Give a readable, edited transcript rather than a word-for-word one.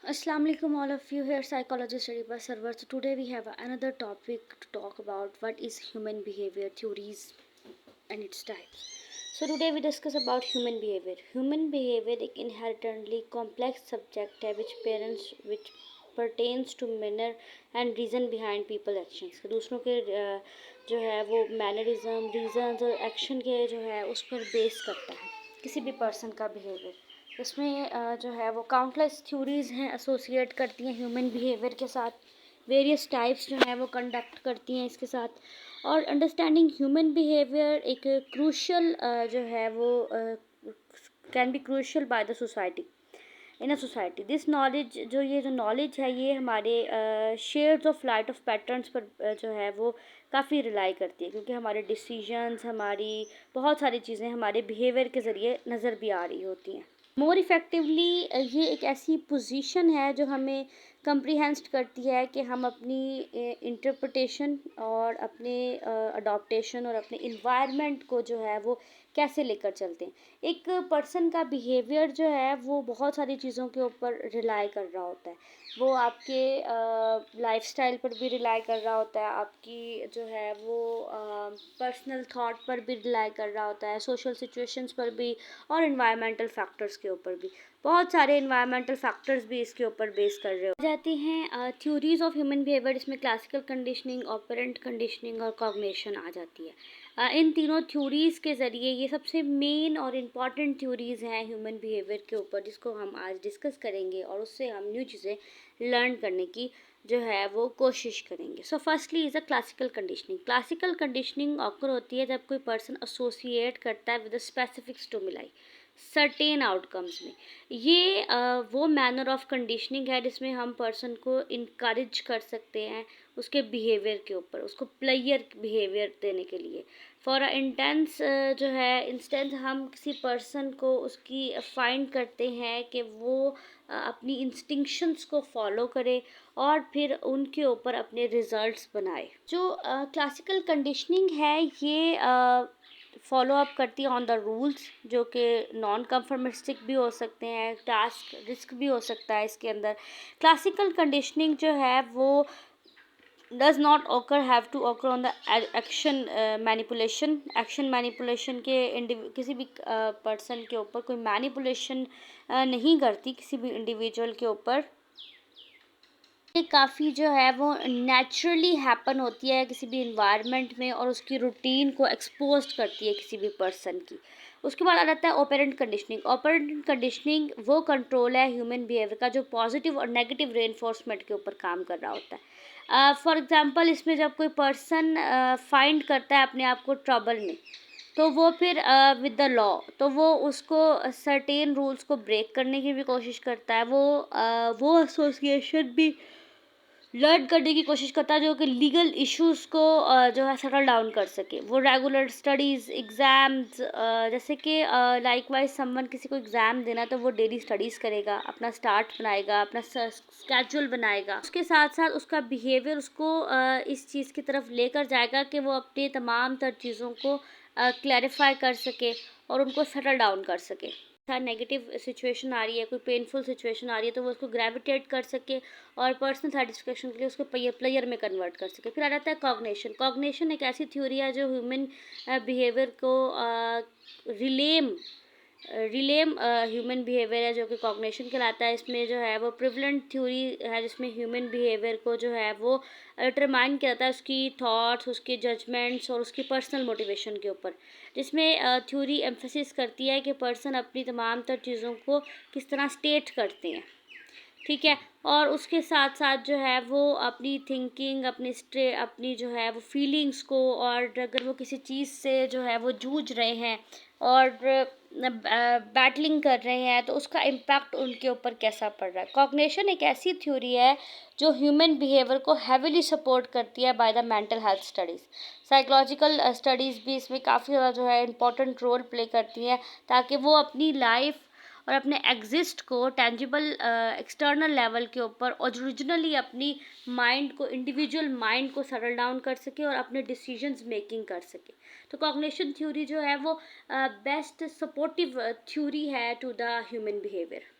Assalamu alaikum all of you, here psychology study by server. So today we have another topic to talk about what is human behavior theories and its types. So today we discuss about human behavior. Human behavior एक inherently complex subject है which pertains to manner and reason behind people actions. तो दूसरों के जो है वो mannerism, reasons और action के जो है उस पर बेस करता है किसी भी पर्सन का बिहेवियर। इसमें जो है वो काउंटलेस थ्योरीज हैं एसोसिएट करती हैं ह्यूमन बिहेवियर के साथ, वेरियस टाइप्स जो हैं वो कंडक्ट करती हैं इसके साथ। और अंडरस्टैंडिंग ह्यूमन बिहेवियर एक क्रूशल जो है वो can be crucial by the society in a society. This knowledge जो नॉलेज है ये हमारे shades of light of patterns पर जो है वो काफ़ी रिलाई करती है, क्योंकि हमारे डिसीजंस, हमारी बहुत सारी चीज़ें हमारे बिहेवियर के ज़रिए नज़र भी आ रही होती हैं। मोर इफ़ेक्टिवली ये एक ऐसी पोजीशन है जो हमें कंप्रीहेंस करती है कि हम अपनी इंटरप्रिटेशन और अपने अडॉप्टेशन और अपने इन्वायरमेंट को जो है वो कैसे लेकर चलते हैं। एक पर्सन का बिहेवियर जो है वो बहुत सारी चीज़ों के ऊपर रिलाई कर रहा होता है। वो आपके लाइफस्टाइल पर भी रिलाई कर रहा होता है, आपकी जो है वो पर्सनल थॉट पर भी रिलाई कर रहा होता है, सोशल सिचुएशंस पर भी और इन्वायरमेंटल फैक्टर्स के ऊपर भी। बहुत सारे इन्वायरमेंटल फैक्टर्स भी इसके ऊपर बेस कर रहे हो जाती हैं। थ्योरीज ऑफ ह्यूमन बिहेवियर, इसमें क्लासिकल कंडीशनिंग, ऑपरेंट कंडीशनिंग और कॉग्निशन आ जाती है। इन तीनों थ्योरीज़ के ज़रिए ये सबसे मेन और इम्पॉर्टेंट थ्योरीज़ हैं ह्यूमन बिहेवियर के ऊपर, जिसको हम आज डिस्कस करेंगे और उससे हम न्यू चीज़ें लर्न करने की जो है वो कोशिश करेंगे। So firstly is a classical conditioning. Classical conditioning occur होती है जब कोई पर्सन एसोसिएट करता है with a specific stimuli certain outcomes में। ये वो मैनर ऑफ कंडीशनिंग है जिसमें हम पर्सन को इनकरेज कर सकते हैं उसके बिहेवियर के ऊपर, उसको प्लेयर बिहेवियर देने के लिए। फॉर अ इंटेंस जो है इंस्टेंस, हम किसी पर्सन को उसकी फाइंड करते हैं कि वो अपनी इंस्टिंक्शंस को फॉलो करे और फिर उनके ऊपर अपने रिजल्ट्स बनाए। जो क्लासिकल कंडीशनिंग है ये फॉलो अप करती है ऑन द रूल्स, जो कि नॉन कंफर्मिस्टिक भी हो सकते हैं, टास्क रिस्क भी हो सकता है इसके अंदर। क्लासिकल कंडीशनिंग जो है वो does not occur have to occur on the action manipulation. Action manipulation के किसी भी पर्सन के ऊपर कोई मैनिपुलेशन नहीं करती किसी भी इंडिविजुअल के ऊपर। ये काफ़ी जो है वो नेचुरली हैपन होती है किसी भी इन्वायरमेंट में और उसकी रूटीन को एक्सपोज करती है किसी भी पर्सन की। उसके बाद आ जाता है ऑपरेंट कंडीशनिंग। ऑपरेंट कंडीशनिंग वो कंट्रोल है ह्यूमन बिहेवियर का जो पॉजिटिव और नेगेटिव रेनफोर्समेंट के ऊपर काम कर रहा होता है। फॉर एग्जांपल, इसमें जब कोई पर्सन फाइंड करता है अपने आप को ट्रबल में, तो वो फिर विद द लॉ तो वो उसको सर्टेन रूल्स को ब्रेक करने की भी कोशिश करता है। वो एसोसिएशन भी लर्न करने की कोशिश करता है जो कि लीगल इश्यूज़ को जो है सेटल डाउन कर सके। वो रेगुलर स्टडीज़, एग्ज़ाम्स, जैसे कि लाइकवाइज समवन किसी को एग्ज़ाम देना है तो वो डेली स्टडीज़ करेगा, अपना स्टार्ट बनाएगा, अपना स्केड्यूल बनाएगा। उसके साथ साथ उसका बिहेवियर उसको इस चीज़ की तरफ लेकर जाएगा कि वो अपनी तमाम तर चीज़ों को क्लैरिफाई कर सके और उनको सेटल डाउन कर सके। नेगेटिव सिचुएशन आ रही है, कोई पेनफुल सिचुएशन आ रही है, तो वो उसको ग्रेविटेट कर सके और पर्सनल सेटिस्फेक्शन के लिए उसको प्लेयर में कन्वर्ट कर सके। फिर आ जाता है कॉग्निशन। कॉग्निशन एक ऐसी थ्योरी है जो ह्यूमन बिहेवियर को रिलेम रिलेम ह्यूमन बिहेवियर है जो कि कॉग्निशन कहलाता है। इसमें जो है वो प्रिवलेंट थ्योरी है जिसमें ह्यूमन बिहेवियर को जो है वो डिटरमाइन किया जाता है उसकी थॉट्स, उसके जजमेंट्स और उसकी पर्सनल मोटिवेशन के ऊपर, जिसमें थ्योरी एम्फेसिस करती है कि पर्सन अपनी तमाम तर चीज़ों को किस तरह स्टेट करते हैं, ठीक है। और उसके साथ साथ जो है वो अपनी थिंकिंग, अपनी जो है वो फीलिंग्स को, और अगर वो किसी चीज़ से जो है वो जूझ रहे हैं और बैटलिंग कर रहे हैं तो उसका इम्पैक्ट उनके ऊपर कैसा पड़ रहा है। कॉग्निशन एक ऐसी थ्योरी है जो ह्यूमन बिहेवियर को हैविली सपोर्ट करती है by the mental health studies. Psychological studies भी इसमें काफ़ी ज़्यादा जो है इम्पोर्टेंट रोल प्ले करती हैं ताकि वो अपनी लाइफ और अपने एग्जिस्ट को टेंजिबल एक्सटर्नल लेवल के ऊपर ओरिजिनली अपनी माइंड को, इंडिविजुअल माइंड को सेटल डाउन कर सके और अपने डिसीजंस मेकिंग कर सके। तो कॉग्निशन थ्योरी जो है वो बेस्ट सपोर्टिव थ्योरी है टू द ह्यूमन बिहेवियर।